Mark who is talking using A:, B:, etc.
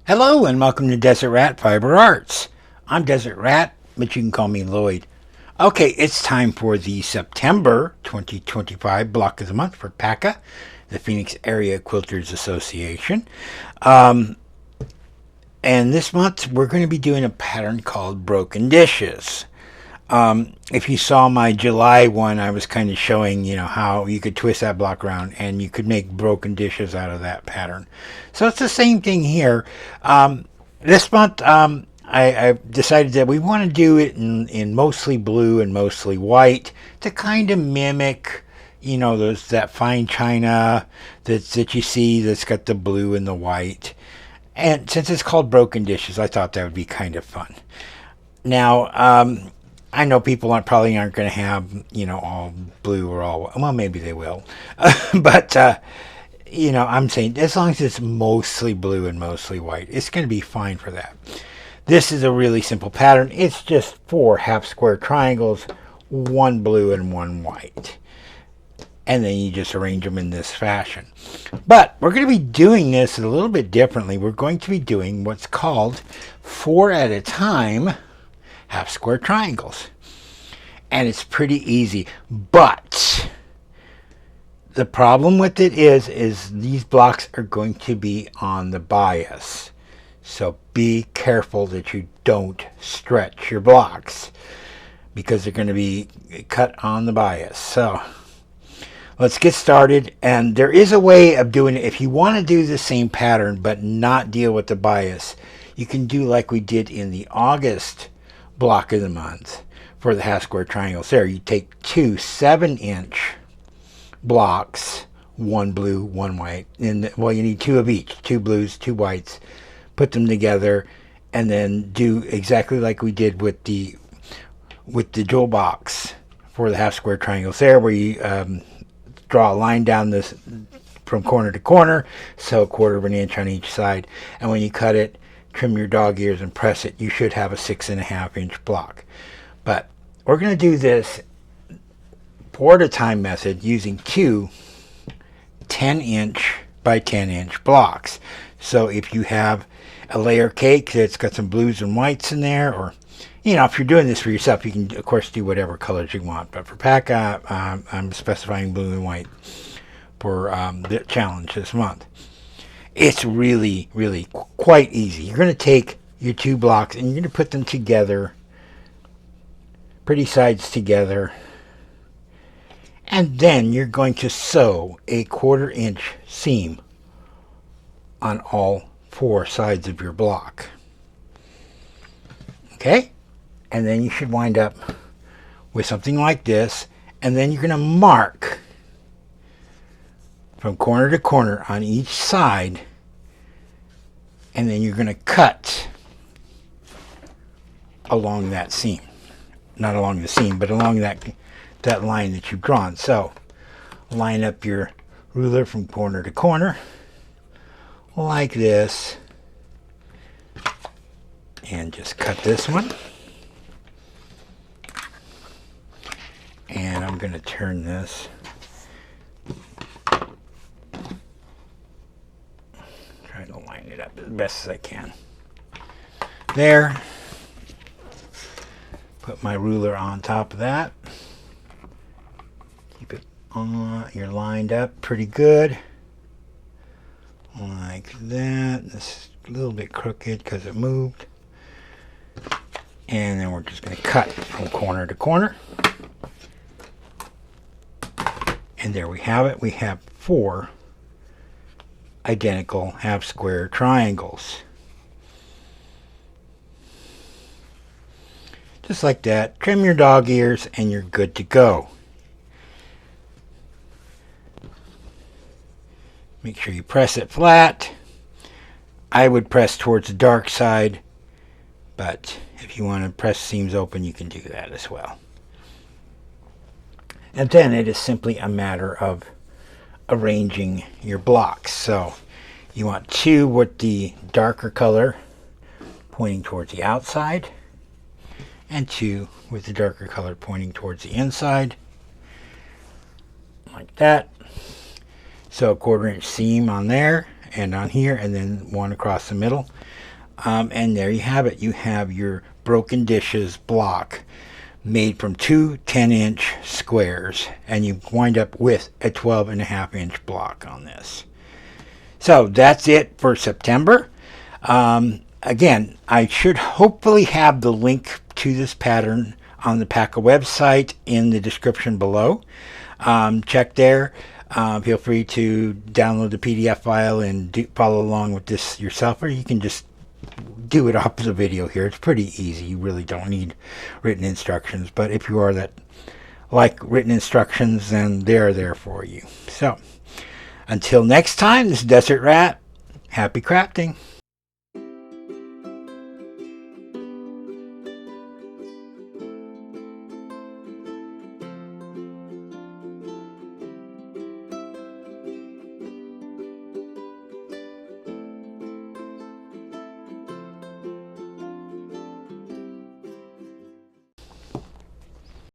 A: Hello and welcome to Desert Rat Fiber Arts. I'm Desert Rat, but you can call me Lloyd. Okay, it's time for the September 2025 Block of the Month for PAQA, the Phoenix Area Quilters Association. And this month we're going to be doing a pattern called Broken Dishes. If you saw my July one, I was kind of showing, how you could twist that block around and you could make broken dishes out of that pattern. So it's the same thing here. This month, I've decided that we want to do it in mostly blue and mostly white to kind of mimic, that fine china that you see that's got the blue and the white. And since it's called Broken Dishes, I thought that would be kind of fun. Now, I know people probably aren't going to have, all blue or all, well, maybe they will. But, I'm saying as long as it's mostly blue and mostly white, it's going to be fine for that. This is a really simple pattern. It's just 4 half square triangles, 1 blue and 1 white. And then you just arrange them in this fashion. But we're going to be doing this a little bit differently. We're going to be doing what's called 4 at a time half square triangles. And it's pretty easy. But the problem with it is these blocks are going to be on the bias. So be careful that you don't stretch your blocks because they're going to be cut on the bias. So let's get started. And there is a way of doing it. If you want to do the same pattern but not deal with the bias, you can do like we did in the August block of the month for the half square triangles. There, you take 2 7-inch blocks, 1 blue, 1 white, and you need 2 of each, 2 blues, 2 whites. Put them together, and then do exactly like we did with the jewel box for the half square triangles. There, where you draw a line down this from corner to corner, so 1/4 of an inch on each side, and when you cut it, trim your dog ears and press it. You should have a 6.5-inch block. But we're going to do this 4 at a time method using 2 10-inch by 10-inch blocks. So if you have a layer cake that's got some blues and whites in there, or if you're doing this for yourself, you can of course do whatever colors you want. But for PAQA, I'm specifying blue and white for the challenge this month. It's really, really quite easy. You're going to take your 2 blocks and you're going to put them together, pretty sides together, and then you're going to sew a 1/4 inch seam on all 4 sides of your block. Okay? And then you should wind up with something like this, and then you're going to mark from corner to corner on each side, and then you're going to cut along that seam. Not along the seam, but along that line that you've drawn. So line up your ruler from corner to corner like this, and just cut this one. And I'm going to turn this. Try to line it up as best as I can. There. Put my ruler on top of that. Keep it on. You're lined up pretty good. Like that. This is a little bit crooked because it moved. And then we're just going to cut from corner to corner. And there we have it. We have 4 identical half square triangles. Just like that. Trim your dog ears and you're good to go. Make sure you press it flat. I would press towards the dark side, but if you want to press seams open, you can do that as well. And then it is simply a matter of arranging your blocks. So you want 2 with the darker color pointing towards the outside, and 2 with the darker color pointing towards the inside, like that. So a 1/4 inch seam on there, end on here, and then one across the middle. And there you have it. You have your Broken Dishes block made from two 10-inch squares, and you wind up with a 12.5-inch block on this. So that's it for September. Again, I should hopefully have the link to this pattern on the PAQA website in the description below. Check there. Feel free to download the PDF file and follow along with this yourself, or you can just do it off the video here. It's pretty easy. You really don't need written instructions, but if you are that like written instructions, then they're there for you. So until next time, this is Desert Rat. Happy crafting.